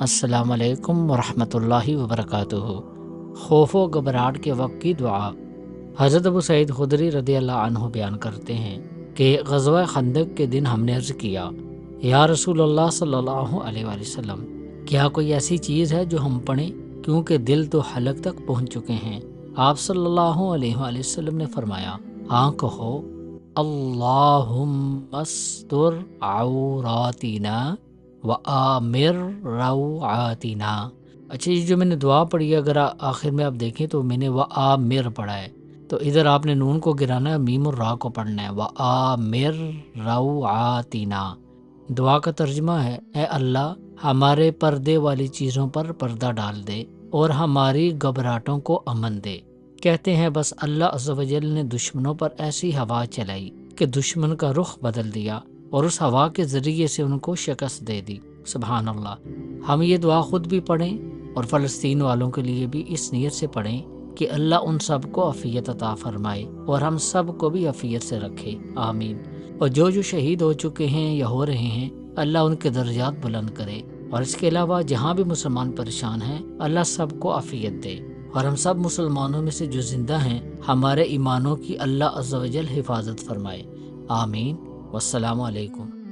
السلام علیکم ورحمۃ اللہ وبرکاتہ۔ خوف و گھبراہٹ کے وقت کی دعا۔ حضرت ابو سعید خدری رضی اللہ عنہ بیان کرتے ہیں کہ غزوہ خندق کے دن ہم نے عرض کیا، یا رسول اللہ صلی اللہ علیہ وآلہ وسلم، کیا کوئی ایسی چیز ہے جو ہم پڑھیں کیونکہ دل تو حلق تک پہنچ چکے ہیں؟ آپ صلی اللہ علیہ وآلہ وسلم نے فرمایا، ہاں کہو، اللہم استر عوراتنا وآمر روعاتنا۔ اچھا، یہ جو میں نے دعا پڑھی ہے، اگر آخر میں آپ دیکھیں تو میں نے وآمر پڑھا ہے، تو ادھر آپ نے نون کو گرانا ہے، میم اور را کو پڑھنا ہے، وآمر روعاتنا۔ دعا کا ترجمہ ہے، اے اللہ ہمارے پردے والی چیزوں پر پردہ ڈال دے اور ہماری گھبراہٹوں کو امن دے۔ کہتے ہیں بس اللہ عز و جل نے دشمنوں پر ایسی ہوا چلائی کہ دشمن کا رخ بدل دیا اور اس ہوا کے ذریعے سے ان کو شکست دے دی۔ سبحان اللہ۔ ہم یہ دعا خود بھی پڑھیں اور فلسطین والوں کے لیے بھی اس نیت سے پڑھیں کہ اللہ ان سب کو عافیت عطا فرمائے اور ہم سب کو بھی عافیت سے رکھے، آمین۔ اور جو شہید ہو چکے ہیں یا ہو رہے ہیں، اللہ ان کے درجات بلند کرے، اور اس کے علاوہ جہاں بھی مسلمان پریشان ہیں، اللہ سب کو عافیت دے، اور ہم سب مسلمانوں میں سے جو زندہ ہیں، ہمارے ایمانوں کی اللہ عز و جل حفاظت فرمائے، آمین۔ والسلام علیکم۔